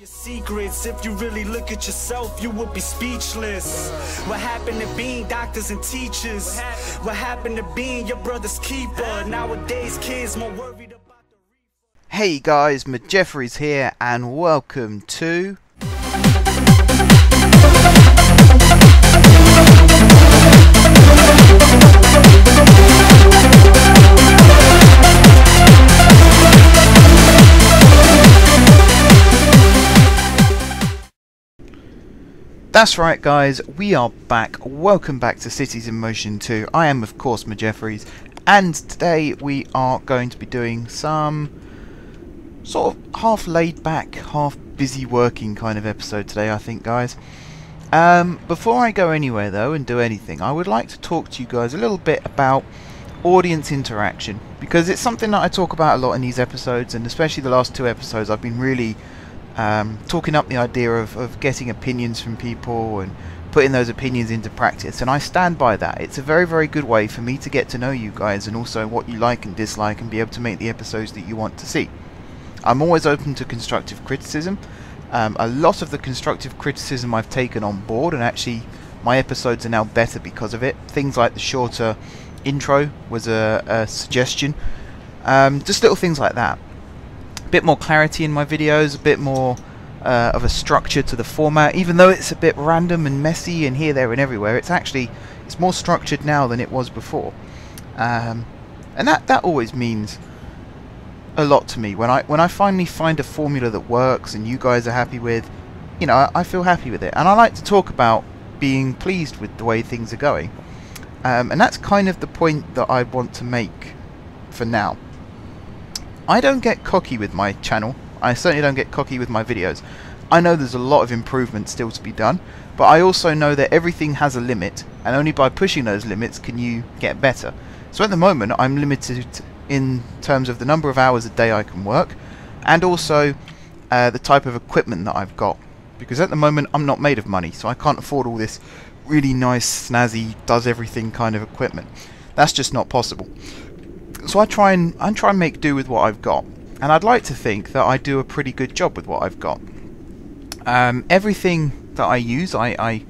Your secrets, if you really look at yourself, you would be speechless. What happened to being doctors and teachers? What happened to being your brother's keeper? Nowadays kids more worried about the... Hey guys, Majeffries here and welcome to... That's right guys, we are back. Welcome back to Cities in Motion 2. I am of course Majeffries, and today we are going to be doing some sort of half laid back, half busy working kind of episode today, I think guys. Before I go anywhere though and do anything, I would like to talk to you guys a little bit about audience interaction, because it's something that I talk about a lot in these episodes, and especially the last two episodes I've been really talking up the idea of getting opinions from people and putting those opinions into practice, and I stand by that. It's a very, very good way for me to get to know you guys and also what you like and dislike and be able to make the episodes that you want to see. I'm always open to constructive criticism. A lot of the constructive criticism I've taken on board, and actually my episodes are now better because of it. Things like the shorter intro was a suggestion. Just little things like that. Bit more clarity in my videos, a bit more of a structure to the format, even though it's a bit random and messy and here, there and everywhere. It's more structured now than it was before, and that always means a lot to me. When I finally find a formula that works and you guys are happy with, you know, I feel happy with it, and I like to talk about being pleased with the way things are going, and that's kind of the point that I want to make for now. I don't get cocky with my channel. I certainly don't get cocky with my videos. I know there's a lot of improvement still to be done, but I also know that everything has a limit, and only by pushing those limits can you get better. So at the moment I'm limited in terms of the number of hours a day I can work, and also the type of equipment that I've got, because at the moment I'm not made of money, so I can't afford all this really nice, snazzy, does everything kind of equipment. That's just not possible. So I try and make do with what I've got, and I'd like to think that I do a pretty good job with what I've got. Everything that I use, I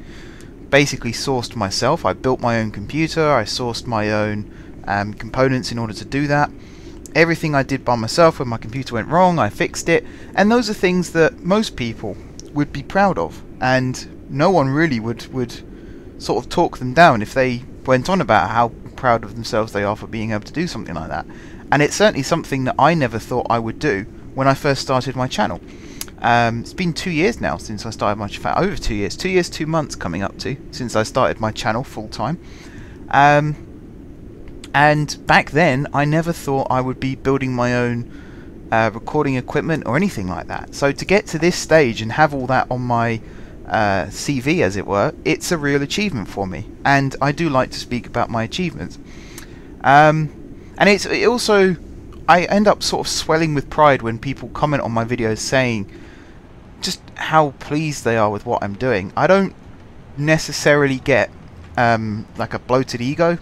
basically sourced myself. I built my own computer, I sourced my own components in order to do that. Everything I did by myself. When my computer went wrong, I fixed it, and those are things that most people would be proud of, and no one really would sort of talk them down if they went on about how proud of themselves they are for being able to do something like that. And it's certainly something that I never thought I would do when I first started my channel. It's been 2 years now since I started my channel. Over 2 years. 2 years, 2 months coming up to since I started my channel full time. And back then I never thought I would be building my own recording equipment or anything like that. So to get to this stage and have all that on my CV, as it were, it's a real achievement for me, and I do like to speak about my achievements. And it also, I end up sort of swelling with pride when people comment on my videos saying just how pleased they are with what I'm doing. I don't necessarily get like a bloated ego.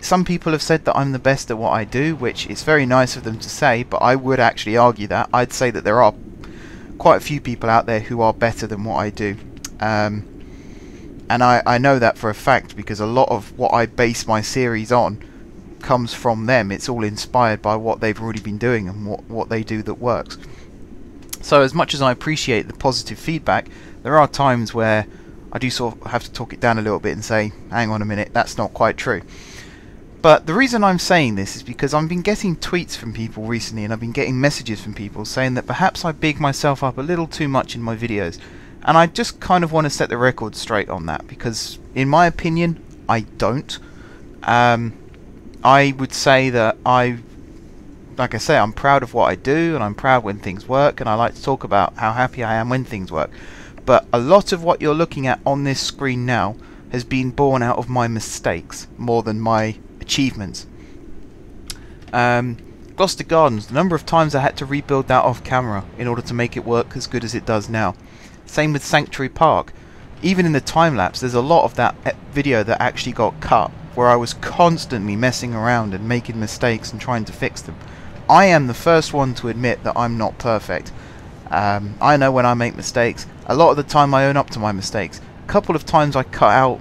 Some people have said that I'm the best at what I do, which is very nice of them to say, but I would actually argue that. I'd say that there are quite a few people out there who are better than what I do, and I know that for a fact, because a lot of what I base my series on comes from them. It's all inspired by what they've already been doing and what they do that works. So as much as I appreciate the positive feedback, there are times where I do sort of have to talk it down a little bit and say, hang on a minute, that's not quite true. But the reason I'm saying this is because I've been getting tweets from people recently, and I've been getting messages from people saying that perhaps I big myself up a little too much in my videos. And I just kind of want to set the record straight on that, because in my opinion, I don't. I would say that like I say, I'm proud of what I do, and I'm proud when things work, and I like to talk about how happy I am when things work. But a lot of what you're looking at on this screen now has been born out of my mistakes more than my achievements. Gloucester Gardens, the number of times I had to rebuild that off camera in order to make it work as good as it does now. Same with Sanctuary Park. Even in the time-lapse, there's a lot of that video that actually got cut, where I was constantly messing around and making mistakes and trying to fix them. I am the first one to admit that I'm not perfect. I know when I make mistakes. A lot of the time I own up to my mistakes. A couple of times I cut out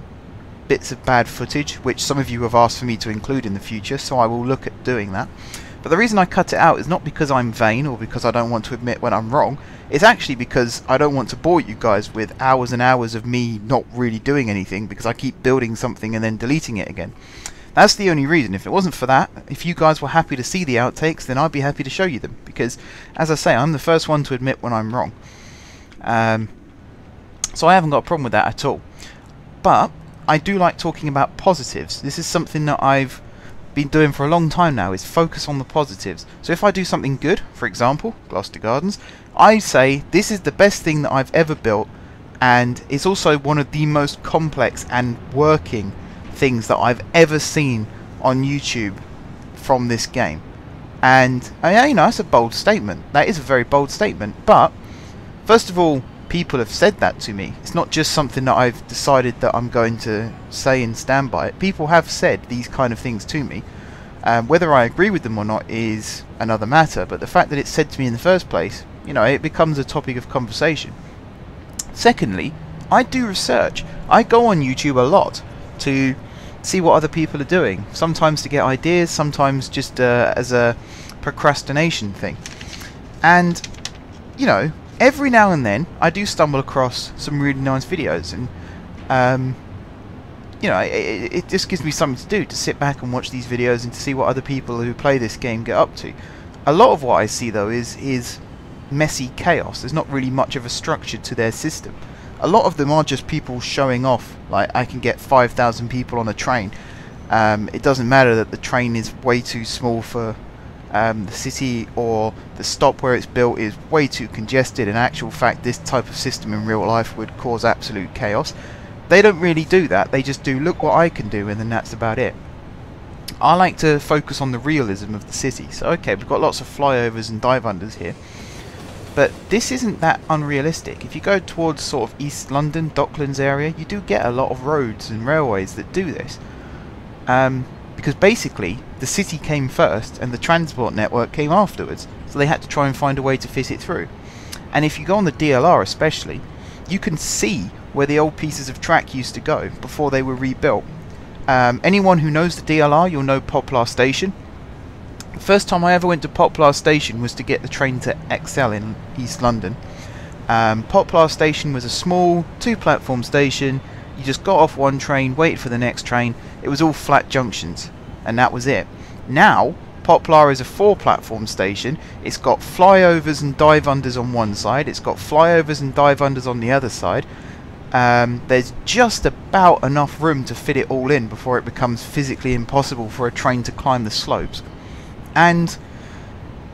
bits of bad footage, which some of you have asked for me to include in the future, so I will look at doing that. But the reason I cut it out is not because I'm vain or because I don't want to admit when I'm wrong. It's actually because I don't want to bore you guys with hours and hours of me not really doing anything, because I keep building something and then deleting it again. That's the only reason. If it wasn't for that, if you guys were happy to see the outtakes, then I'd be happy to show you them, because, as I say, I'm the first one to admit when I'm wrong. So I haven't got a problem with that at all. But I do like talking about positives. This is something that I've been doing for a long time now, is focus on the positives. So if I do something good, for example, Gloucester Gardens, I say this is the best thing that I've ever built, and it's also one of the most complex and working things that I've ever seen on YouTube from this game. And you know, that's a bold statement. That is a very bold statement. But first of all, people have said that to me. It's not just something that I've decided that I'm going to say and stand by it. People have said these kind of things to me. Whether I agree with them or not is another matter, but the fact that it's said to me in the first place, you know, it becomes a topic of conversation. Secondly, I do research. I go on YouTube a lot to see what other people are doing, sometimes to get ideas, sometimes just as a procrastination thing. And, you know, every now and then I do stumble across some really nice videos, and you know, it just gives me something to do, to sit back and watch these videos and to see what other people who play this game get up to. A lot of what I see though is messy chaos. There's not really much of a structure to their system. A lot of them are just people showing off, like I can get 5,000 people on a train. It doesn't matter that the train is way too small for the city, or the stop where it's built is way too congested. In actual fact, this type of system in real life would cause absolute chaos. They don't really do that. They just do, look what I can do, and then that's about it. I like to focus on the realism of the city. So okay, we've got lots of flyovers and dive unders here, but this isn't that unrealistic. If you go towards sort of East London, Docklands area, you do get a lot of roads and railways that do this. Because basically the city came first and the transport network came afterwards, so they had to try and find a way to fit it through. And if you go on the DLR especially, you can see where the old pieces of track used to go before they were rebuilt. Anyone who knows the DLR, you'll know Poplar Station. The first time I ever went to Poplar Station was to get the train to Excel in East London. Poplar Station was a small 2-platform station. You just got off one train, waited for the next train. It was all flat junctions, and that was it. Now, Poplar is a 4-platform station. It's got flyovers and dive unders on one side. It's got flyovers and dive unders on the other side. There's just about enough room to fit it all in before it becomes physically impossible for a train to climb the slopes. And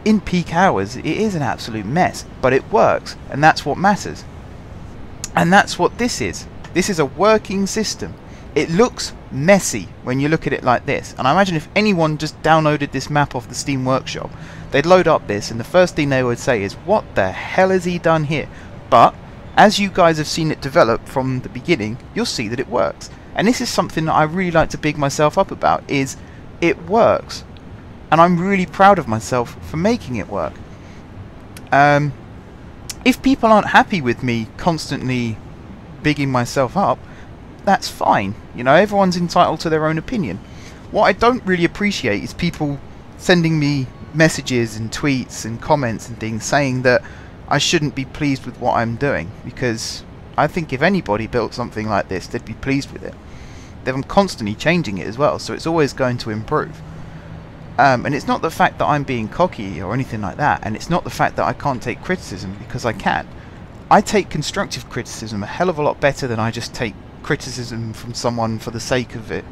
in peak hours, it is an absolute mess, but it works, and that's what matters. And that's what this is. This is a working system. It looks messy when you look at it like this, and I imagine if anyone just downloaded this map off the Steam Workshop, they'd load up this, and the first thing they would say is, what the hell has he done here? But as you guys have seen it develop from the beginning, you'll see that it works. And this is something that I really like to big myself up about, is it works. And I'm really proud of myself for making it work. If people aren't happy with me constantly bigging myself up, that's fine. You know, everyone's entitled to their own opinion. What I don't really appreciate is people sending me messages and tweets and comments and things saying that I shouldn't be pleased with what I'm doing, because I think if anybody built something like this, they'd be pleased with it. I'm constantly changing it as well, so it's always going to improve. And it's not the fact that I'm being cocky or anything like that, and it's not the fact that I can't take criticism, because I can. I take constructive criticism a hell of a lot better than I just take criticism from someone for the sake of it,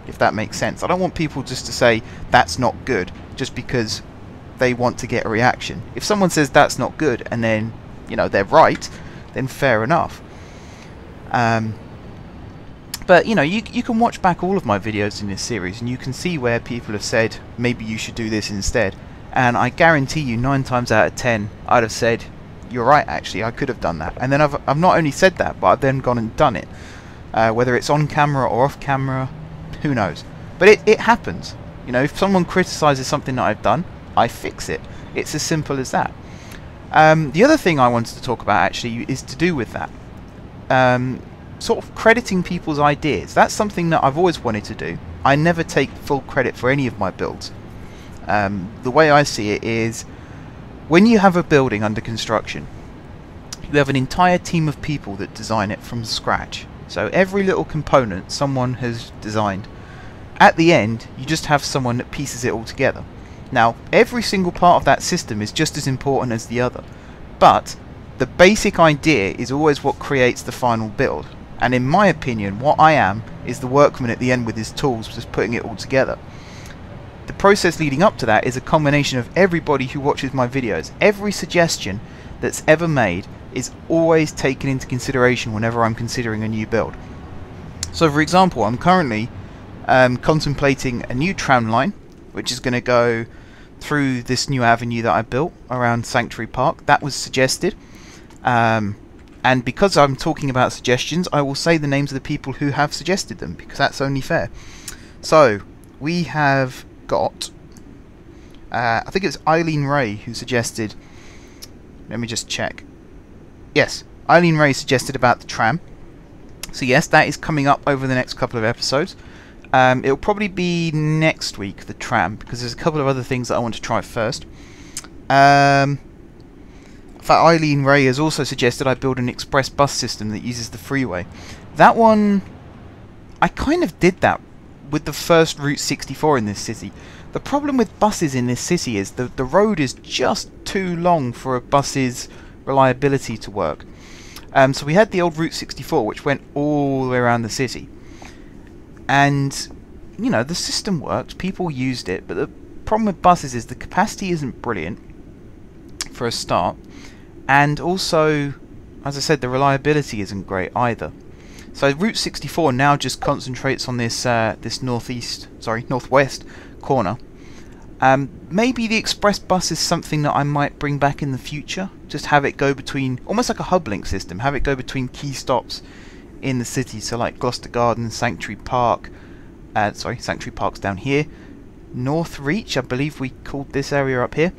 if that makes sense. I don't want people just to say that's not good just because they want to get a reaction. If someone says that's not good and then, you know, they're right, then fair enough. But, you know, you can watch back all of my videos in this series and you can see where people have said, maybe you should do this instead. And I guarantee you 9 times out of 10, I'd have said, you're right, actually, I could have done that. And then I've not only said that, but I've then gone and done it. Whether it's on camera or off camera, who knows. But it happens. You know, if someone criticises something that I've done, I fix it. It's as simple as that. The other thing I wanted to talk about actually is to do with that. Sort of crediting people's ideas. That's something that I've always wanted to do. I never take full credit for any of my builds. The way I see it is, when you have a building under construction, you have an entire team of people that design it from scratch. So every little component someone has designed. At the end, you just have someone that pieces it all together. Now, every single part of that system is just as important as the other, but the basic idea is always what creates the final build. And in my opinion, what I am is the workman at the end with his tools, just putting it all together. The process leading up to that is a combination of everybody who watches my videos. Every suggestion that's ever made is always taken into consideration whenever I'm considering a new build. So for example, I'm currently contemplating a new tram line, which is going to go through this new avenue that I built around Sanctuary Park. That was suggested. And because I'm talking about suggestions, I will say the names of the people who have suggested them, because that's only fair. So, we have got, I think it's Eileen Ray who suggested, let me just check. Yes, Eileen Ray suggested about the tram. So yes, that is coming up over the next couple of episodes. It'll probably be next week, the tram, because there's a couple of other things that I want to try first. In fact, Eileen Ray has also suggested I build an express bus system that uses the freeway. That one, I kind of did that with the first Route 64 in this city. The problem with buses in this city is the road is just too long for a bus's reliability to work. So we had the old Route 64, which went all the way around the city. And, you know, the system worked, people used it, but the problem with buses is the capacity isn't brilliant, for a start. And also, as I said, the reliability isn't great either. So Route 64 now just concentrates on this this northwest corner. Maybe the express bus is something that I might bring back in the future. Just have it go between, almost like a hub link system, have it go between key stops in the city. So like Gloucester Gardens, Sanctuary Park, Sanctuary Park's down here. North Reach, I believe we called this area up here.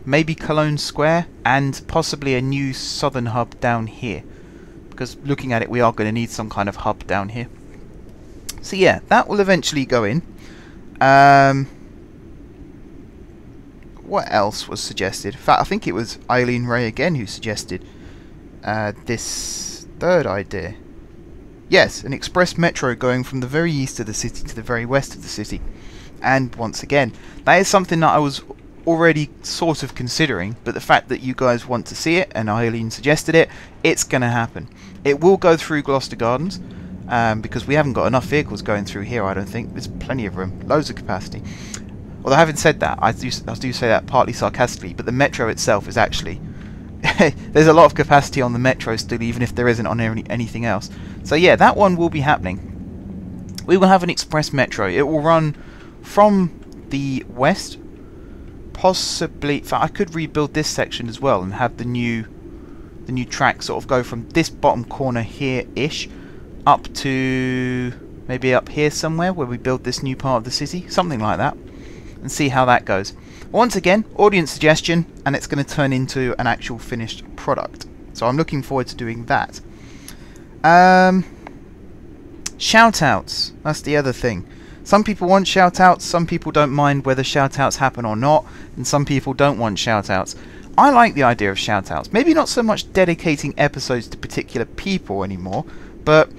Maybe Cologne Square, and possibly a new southern hub down here, because looking at it we are going to need some kind of hub down here. So yeah, that will eventually go in. What else was suggested? In fact, I think it was Eileen Ray again who suggested this third idea. Yes, an express metro going from the very east of the city to the very west of the city. And once again, that is something that I was already sort of considering, but the fact that you guys want to see it and Eileen suggested it, it's going to happen. It will go through Gloucester Gardens, because we haven't got enough vehicles going through here, I don't think. There's plenty of room, loads of capacity. Although having said that, I do say that partly sarcastically, but the metro itself is actually there's a lot of capacity on the metro still, even if there isn't on anything else. So yeah, that one will be happening. We will have an express metro. It will run from the west, possibly. In fact, I could rebuild this section as well and have the new track sort of go from this bottom corner here-ish up to maybe up here somewhere where we build this new part of the city, something like that, and see how that goes. Once again, audience suggestion, and it's going to turn into an actual finished product. So I'm looking forward to doing that. Shoutouts, that's the other thing. Some people want shoutouts, some people don't mind whether shoutouts happen or not, and some people don't want shoutouts. I like the idea of shoutouts. Maybe not so much dedicating episodes to particular people anymore, but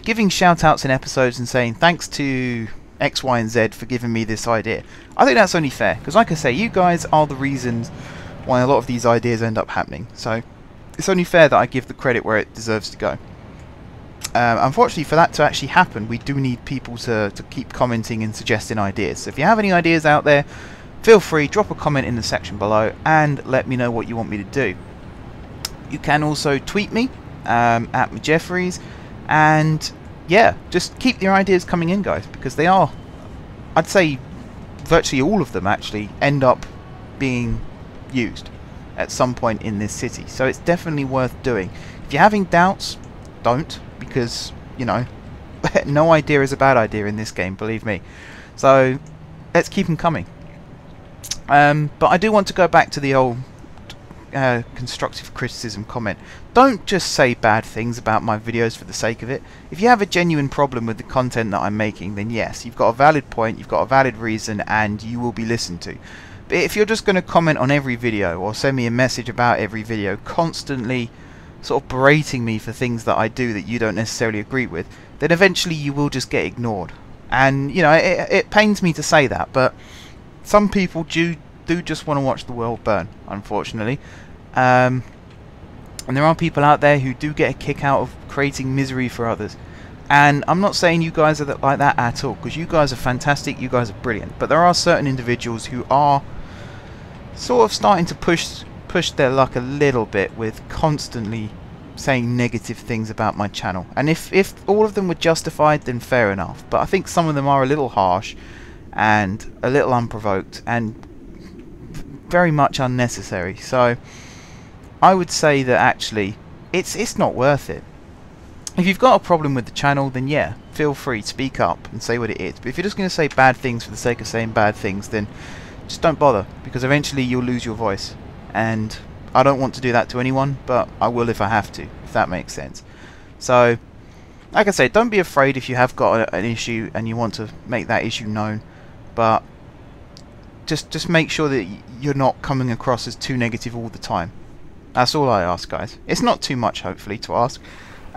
giving shoutouts in episodes and saying thanks to X, Y, and Z for giving me this idea. I think that's only fair, because like I say, you guys are the reasons why a lot of these ideas end up happening. So it's only fair that I give the credit where it deserves to go. Unfortunately, for that to actually happen, we do need people to keep commenting and suggesting ideas. So if you have any ideas out there, feel free, drop a comment in the section below and let me know what you want me to do. You can also tweet me at Majeffries, and yeah, just keep your ideas coming in, guys, because they are, I'd say virtually all of them actually end up being used at some point in this city. So it's definitely worth doing. If you're having doubts, don't, because, you know, no idea is a bad idea in this game, believe me. So let's keep them coming. But I do want to go back to the old constructive criticism comment. Don't just say bad things about my videos for the sake of it. If you have a genuine problem with the content that I'm making, then yes, you've got a valid point, you've got a valid reason, and you will be listened to. But if you're just going to comment on every video or send me a message about every video, constantly sort of berating me for things that I do that you don't necessarily agree with, then eventually you will just get ignored. And you know, it pains me to say that, but some people do just want to watch the world burn, unfortunately. And there are people out there who do get a kick out of creating misery for others. And I'm not saying you guys are like that at all, because you guys are fantastic, you guys are brilliant. But there are certain individuals who are sort of starting to push their luck a little bit with constantly saying negative things about my channel. And if all of them were justified, then fair enough. But I think some of them are a little harsh and a little unprovoked and very much unnecessary. So I would say that actually it's not worth it. If you've got a problem with the channel, then yeah, feel free to speak up and say what it is. But if you're just going to say bad things for the sake of saying bad things, then just don't bother, because eventually you'll lose your voice. And I don't want to do that to anyone, but I will if I have to, if that makes sense. So, like I say, don't be afraid if you have got an issue and you want to make that issue known. But just make sure that you're not coming across as too negative all the time. That's all I ask, guys. It's not too much, hopefully, to ask.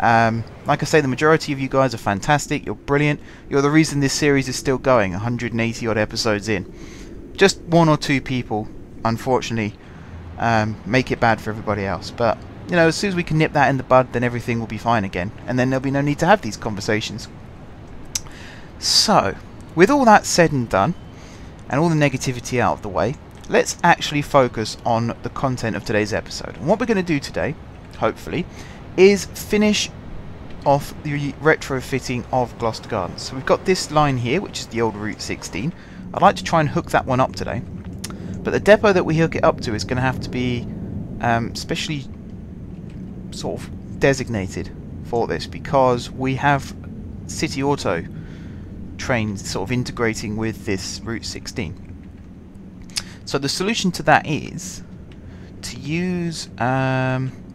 Like I say, the majority of you guys are fantastic. You're brilliant. You're the reason this series is still going, 180 odd episodes in. Just one or two people, unfortunately, make it bad for everybody else. But you know, as soon as we can nip that in the bud, then everything will be fine again, and then there'll be no need to have these conversations. So, with all that said and done, and all the negativity out of the way, let's actually focus on the content of today's episode. And what we're going to do today, hopefully, is finish off the retrofitting of Gloucester Gardens. So we've got this line here, which is the old Route 16. I'd like to try and hook that one up today, but the depot that we hook it up to is going to have to be specially sort of designated for this, because we have City Auto trains sort of integrating with this Route 16. So the solution to that is to use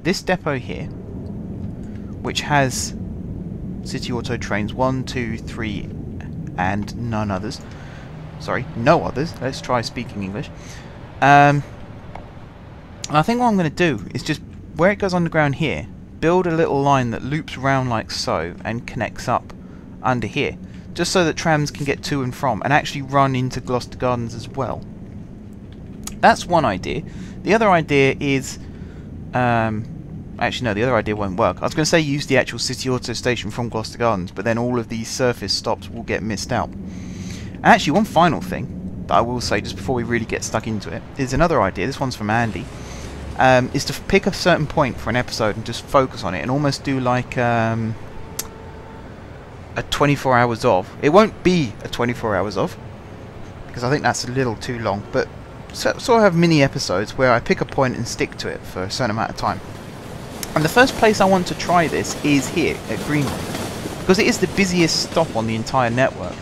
this depot here, which has City Auto trains 1, 2, 3 and none others. Sorry, no others. Let's try speaking English. And I think what I'm going to do is just, where it goes underground here, build a little line that loops around like so and connects up under here, just so that trams can get to and from and actually run into Gloucester Gardens as well. That's one idea. The other idea is actually no, the other idea won't work. I was going to say use the actual City Auto station from Gloucester Gardens, but then all of these surface stops will get missed out. And actually, one final thing that I will say just before we really get stuck into it is another idea. This one's from Andy. Is to pick a certain point for an episode and just focus on it and almost do like a 24 hours of. It won't be a 24 hours of, because I think that's a little too long, but sort of have mini episodes where I pick a point and stick to it for a certain amount of time. And the first place I want to try this is here at Greenway, because it is the busiest stop on the entire network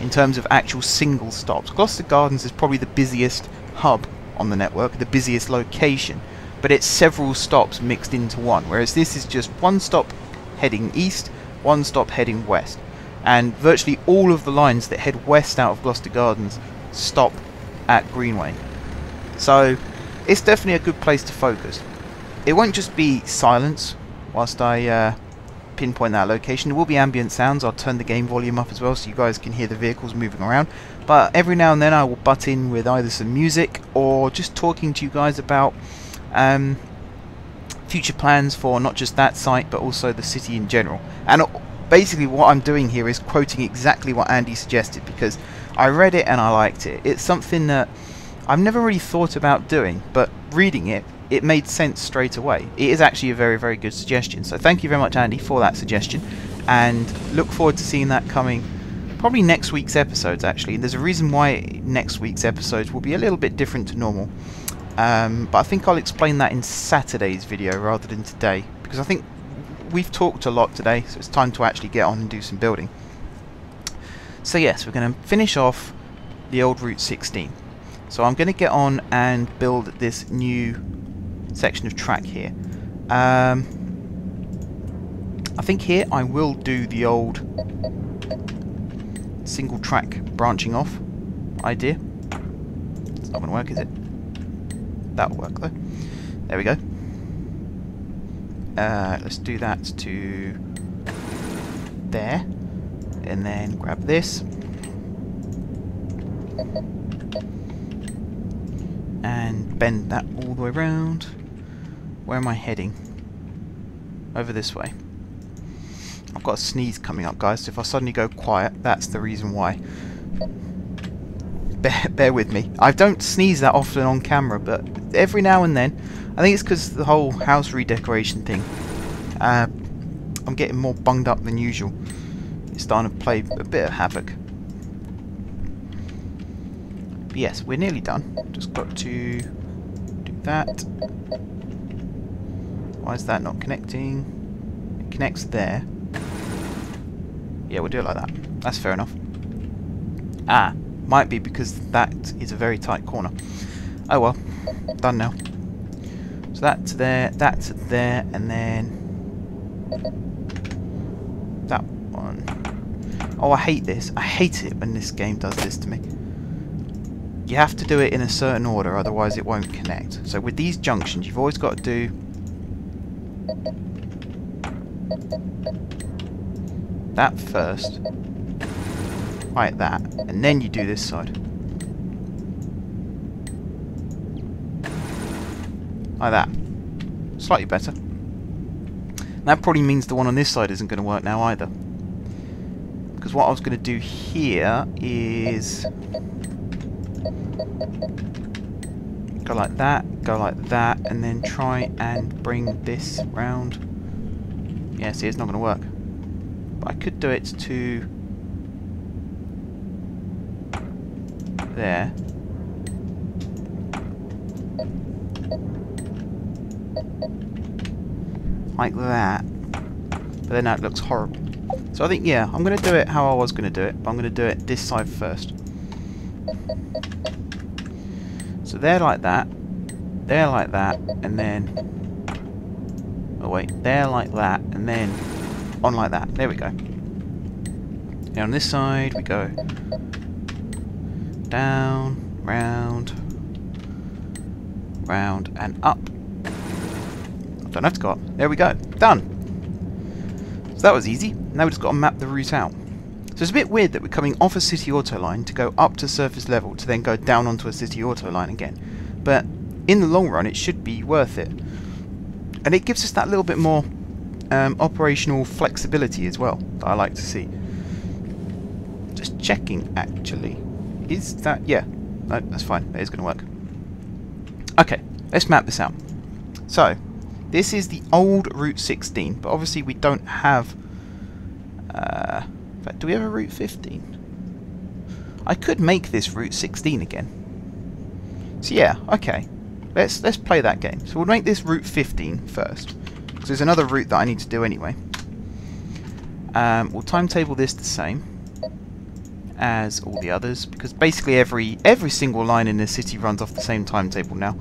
in terms of actual single stops. Gloucester Gardens is probably the busiest hub on the network, the busiest location, but it's several stops mixed into one, whereas this is just one stop heading east, one stop heading west, and virtually all of the lines that head west out of Gloucester Gardens stop at Greenway. So it's definitely a good place to focus. It won't just be silence whilst I pinpoint that location. There will be ambient sounds. I'll turn the game volume up as well so you guys can hear the vehicles moving around, but every now and then I will butt in with either some music or just talking to you guys about future plans for not just that site but also the city in general. And basically what I'm doing here is quoting exactly what Andy suggested, because I read it and I liked it. It's something that I've never really thought about doing, but reading it, it made sense straight away. It is actually a very, very good suggestion. So thank you very much, Andy, for that suggestion, and look forward to seeing that coming probably next week's episodes, actually. There's a reason why next week's episodes will be a little bit different to normal, but I think I'll explain that in Saturday's video rather than today, because I think we've talked a lot today, so it's time to actually get on and do some building. So yes, we're going to finish off the old Route 16. So I'm going to get on and build this new section of track here. I think here I will do the old single track branching off idea. It's not going to work, is it? That'll work though. There we go. Let's do that to there, and then grab this and bend that all the way around. Where am I heading? Over this way. I've got a sneeze coming up, guys, so if I suddenly go quiet, that's the reason why. Bear with me. I don't sneeze that often on camera, but every now and then, I think it's because the whole house redecoration thing, I'm getting more bunged up than usual. It's starting to play a bit of havoc. But yes, we're nearly done. Just got to do that. Why is that not connecting? It connects there. Yeah, we'll do it like that. That's fair enough. Ah, might be because that is a very tight corner. Oh well, done now. So that to there, and then that one. Oh, I hate this. I hate it when this game does this to me. You have to do it in a certain order, otherwise it won't connect. So with these junctions, you've always got to do that first, like that, and then you do this side. Like that. Slightly better. That probably means the one on this side isn't going to work now either. Because what I was going to do here is go like that, and then try and bring this round. Yeah, see, it's not going to work. But I could do it to there. Like that. But then that looks horrible. So I think, yeah, I'm going to do it how I was going to do it, but I'm going to do it this side first. So they're like that, and then, oh wait, they're like that, and then on like that. There we go. Now on this side we go down, round, and up. I don't have to go up. There we go. Done. So that was easy. Now we've just got to map the route out. So it's a bit weird that we're coming off a city auto line to go up to surface level to then go down onto a city auto line again. But in the long run it should be worth it. And it gives us that little bit more operational flexibility as well that I like to see. Just checking actually. Is that... yeah. No, that's fine. That is going to work. Okay, let's map this out. So, this is the old Route 16, but obviously we don't have... in fact, do we have a Route 15? I could make this Route 16 again. So yeah, okay. Let's play that game. So we'll make this Route 15 first, because there's another route that I need to do anyway. We'll timetable this the same as all the others, because basically every single line in the city runs off the same timetable now.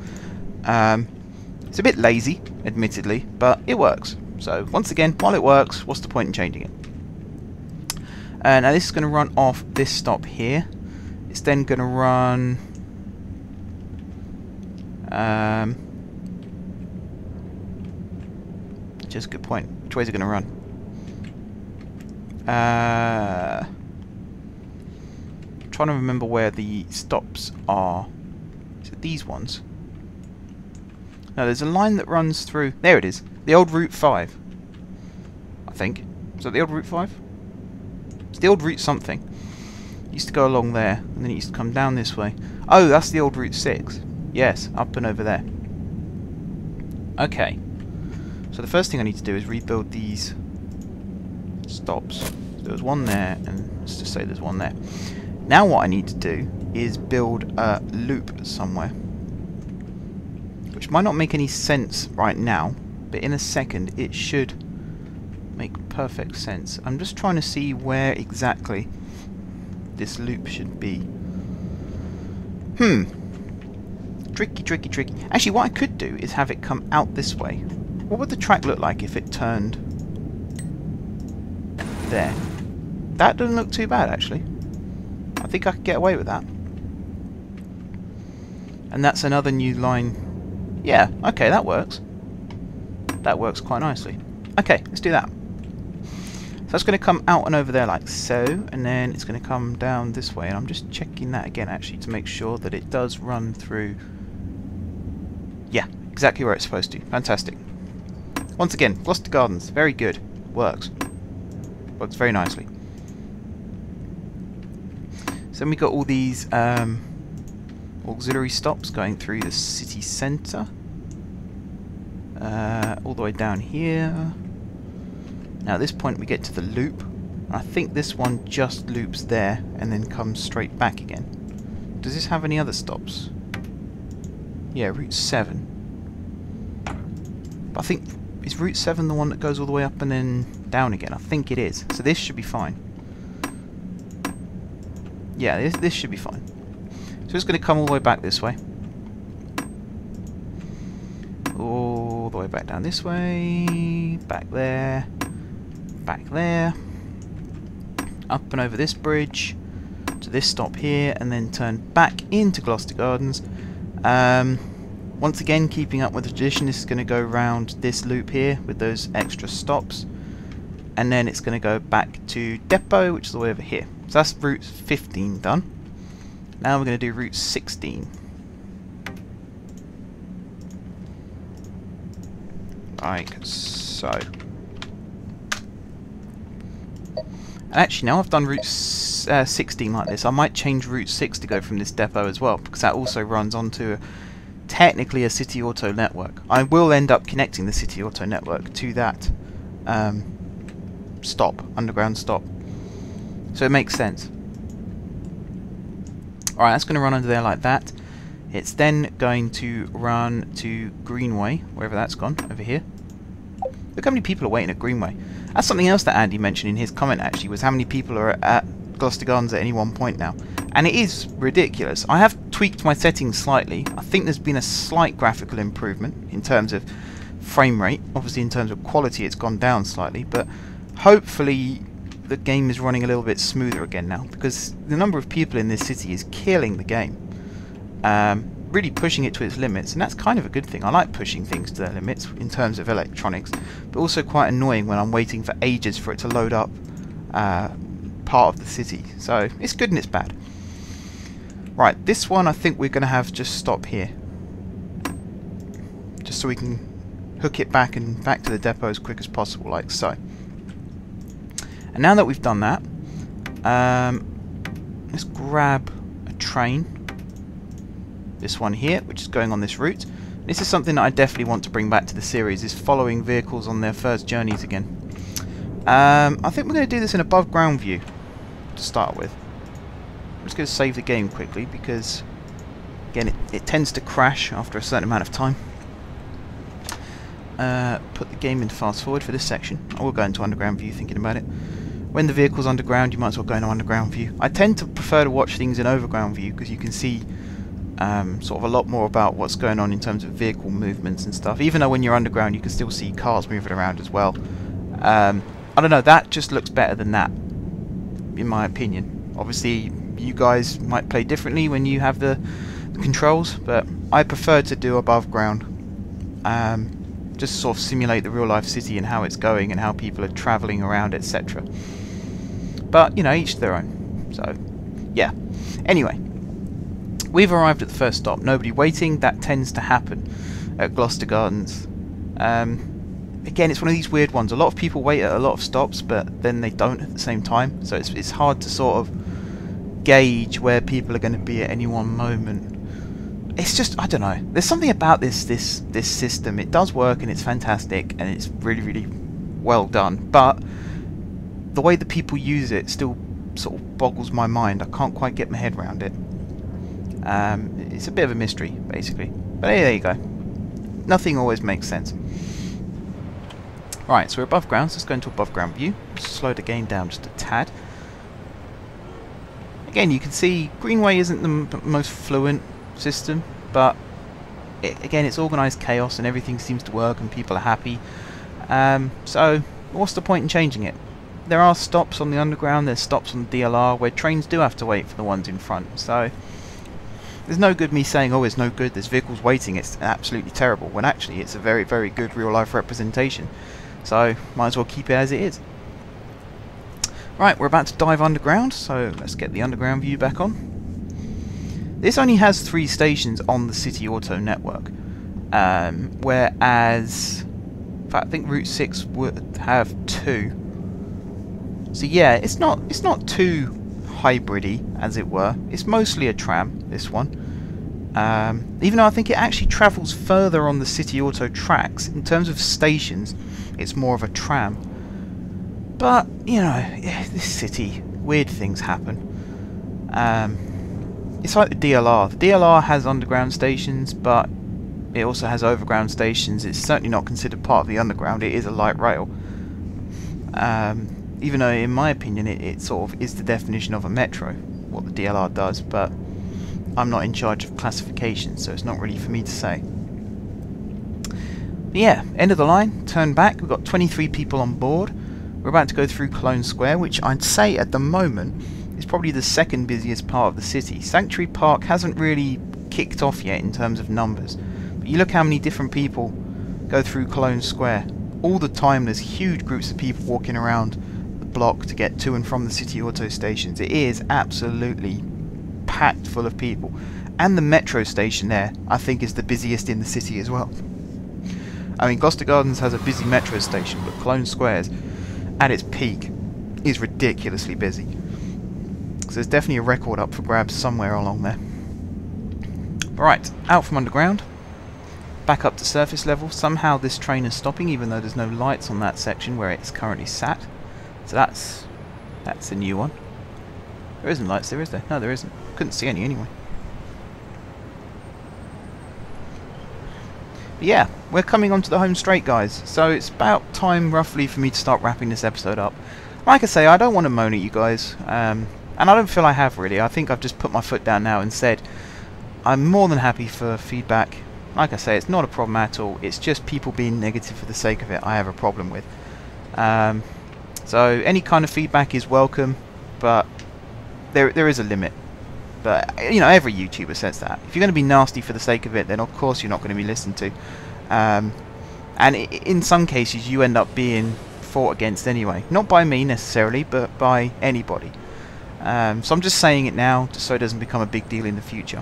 It's a bit lazy, admittedly, but it works. So once again, while it works, what's the point in changing it? Now this is going to run off this stop here. It's then going to run... just a good point. Which way is it going to run? Trying to remember where the stops are. Is it these ones? No, there's a line that runs through... there it is. The old Route 5. I think. Is that the old Route 5? It's the old Route something. It used to go along there, and then it used to come down this way. Oh, that's the old Route 6. Yes, up and over there. Okay. So the first thing I need to do is rebuild these stops. So there was one there, and let's just say there's one there. Now what I need to do is build a loop somewhere. Which might not make any sense right now, but in a second it should make perfect sense. I'm just trying to see where exactly this loop should be. Tricky, tricky, tricky. Actually, what I could do is have it come out this way. What would the track look like if it turned there? That doesn't look too bad, actually. I think I could get away with that. And that's another new line. Yeah, okay, that works. That works quite nicely. Okay, let's do that. So it's going to come out and over there like so, and then it's going to come down this way. And I'm just checking that again, actually, to make sure that it does run through. Yeah, exactly where it's supposed to. Fantastic. Once again, Gloucester Gardens, very good. Works. Works very nicely. So then we got all these auxiliary stops going through the city centre. All the way down here. Now at this point we get to the loop. I think this one just loops there and then comes straight back again. Does this have any other stops? Yeah, Route 7. But I think, is Route 7 the one that goes all the way up and then down again? I think it is. So this should be fine. Yeah, this should be fine. So it's going to come all the way back this way. All the way back down this way. Back there. Back there. Up and over this bridge. To this stop here. And then turn back into Gloucester Gardens. Once again, keeping up with the tradition, this is going to go round this loop here with those extra stops. And then it's going to go back to Depot, which is the way over here. So that's Route 15 done. Now we're going to do Route 16. Like so. And actually, now I've done Route 16 like this, I might change Route 6 to go from this depot as well, because that also runs onto technically a City Auto network. I will end up connecting the City Auto network to that underground stop. So it makes sense. Alright, that's going to run under there like that. It's then going to run to Greenway, wherever that's gone, over here. Look how many people are waiting at Greenway. That's something else that Andy mentioned in his comment, actually, was how many people are at Gloucester Gardens at any one point now. And it is ridiculous. I have tweaked my settings slightly. I think there's been a slight graphical improvement in terms of frame rate. Obviously in terms of quality it's gone down slightly, but hopefully the game is running a little bit smoother again now, because the number of people in this city is killing the game. Really pushing it to its limits, and that's kind of a good thing. I like pushing things to their limits in terms of electronics, but also quite annoying when I'm waiting for ages for it to load up part of the city. So it's good and it's bad. Right, this one I think we're going to have just stop here, just so we can hook it back and back to the depot as quick as possible, like so. And now that we've done that, let's grab a train. This one here, which is going on this route. This is something that I definitely want to bring back to the series, is following vehicles on their first journeys again. I think we're going to do this in above ground view to start with. I'm just going to save the game quickly because, again, it tends to crash after a certain amount of time. Put the game in fast forward for this section. I will go into underground view thinking about it. When the vehicle's underground, you might as well go into underground view. I tend to prefer to watch things in overground view because you can see sort of a lot more about what's going on in terms of vehicle movements and stuff. Even though when you're underground you can still see cars moving around as well. I don't know, that just looks better than that, in my opinion. Obviously you guys might play differently when you have the controls, but I prefer to do above ground. Just sort of simulate the real life city and how it's going and how people are travelling around, etc. But, you know, each their own. So, yeah. Anyway. We've arrived at the first stop. Nobody waiting. That tends to happen at Gloucester Gardens. Again, it's one of these weird ones. A lot of people wait at a lot of stops, but then they don't at the same time. So it's hard to sort of gauge where people are going to be at any one moment. It's just, I don't know. There's something about this system. It does work and it's fantastic and it's really, really well done. But the way that people use it still sort of boggles my mind. I can't quite get my head around it. It's a bit of a mystery, basically. But hey, there you go. Nothing always makes sense. Right, so we're above ground, so let's go into above ground view. Slow the game down just a tad. Again, you can see Greenway isn't the most fluent system, but again, it's organised chaos and everything seems to work and people are happy. So what's the point in changing it? There are stops on the underground, there's stops on the DLR where trains do have to wait for the ones in front. So there's no good me saying, oh, it's no good, there's vehicles waiting, it's absolutely terrible, when actually it's a very, very good real-life representation. So might as well keep it as it is. Right, we're about to dive underground, so let's get the underground view back on. This only has 3 stations on the City Auto network, whereas, in fact, I think Route 6 would have 2. So yeah, it's not too hybrid-y, as it were. It's mostly a tram, this one. Even though I think it actually travels further on the City Auto tracks. In terms of stations, it's more of a tram. But, you know, this city, weird things happen. It's like the DLR. The DLR has underground stations, but it also has overground stations. It's certainly not considered part of the underground. It is a light rail. Even though, in my opinion, it sort of is the definition of a metro, what the DLR does, but I'm not in charge of classification, so it's not really for me to say. But yeah, end of the line, turn back. We've got 23 people on board. We're about to go through Cologne Square, which I'd say at the moment is probably the second busiest part of the city. Sanctuary Park hasn't really kicked off yet in terms of numbers, but you look how many different people go through Cologne Square. All the time there's huge groups of people walking around the block to get to and from the City Auto stations. It is absolutely packed full of people. And the metro station there, I think, is the busiest in the city as well. I mean, Gloucester Gardens has a busy metro station, but Cologne Square's at its peak is ridiculously busy. So there's definitely a record up for grabs somewhere along there. Right, out from underground, back up to surface level. Somehow this train is stopping even though there's no lights on that section where it's currently sat. So that's a new one. There isn't lights there, is there? No, there isn't. Couldn't see any anyway. But yeah, we're coming onto the home straight, guys. So it's about time roughly for me to start wrapping this episode up. Like I say, I don't want to moan at you guys. And I don't feel I have really. I think I've just put my foot down now and said I'm more than happy for feedback. Like I say, it's not a problem at all. It's just people being negative for the sake of it I have a problem with. So any kind of feedback is welcome, but there is a limit. But, you know, every YouTuber says that. If you're going to be nasty for the sake of it, then of course you're not going to be listened to. And in some cases you end up being fought against anyway. Not by me necessarily, but by anybody. So I'm just saying it now, just so it doesn't become a big deal in the future.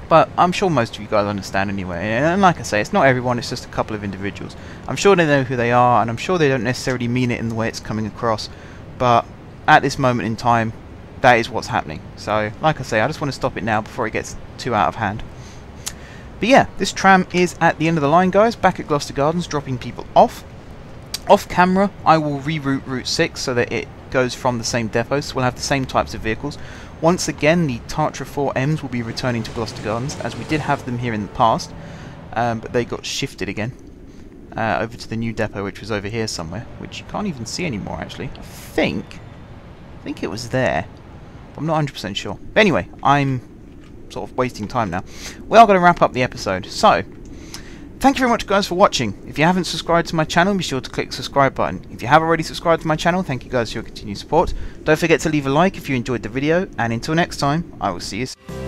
But I'm sure most of you guys understand anyway. And like I say, it's not everyone, it's just a couple of individuals. I'm sure they know who they are, and I'm sure they don't necessarily mean it in the way it's coming across. But at this moment in time, that is what's happening. So, like I say, I just want to stop it now before it gets too out of hand. But yeah, this tram is at the end of the line, guys, back at Gloucester Gardens, dropping people off. Off camera, I will reroute Route 6 so that it goes from the same depot, so we'll have the same types of vehicles. Once again, the Tatra 4Ms will be returning to Gloucester Gardens, as we did have them here in the past, but they got shifted again over to the new depot, which was over here somewhere, which you can't even see anymore, actually. I think it was there. I'm not 100% sure. But anyway, I'm sort of wasting time now. We are going to wrap up the episode. So, thank you very much, guys, for watching. If you haven't subscribed to my channel, be sure to click the subscribe button. If you have already subscribed to my channel, thank you guys for your continued support. Don't forget to leave a like if you enjoyed the video. And until next time, I will see you soon.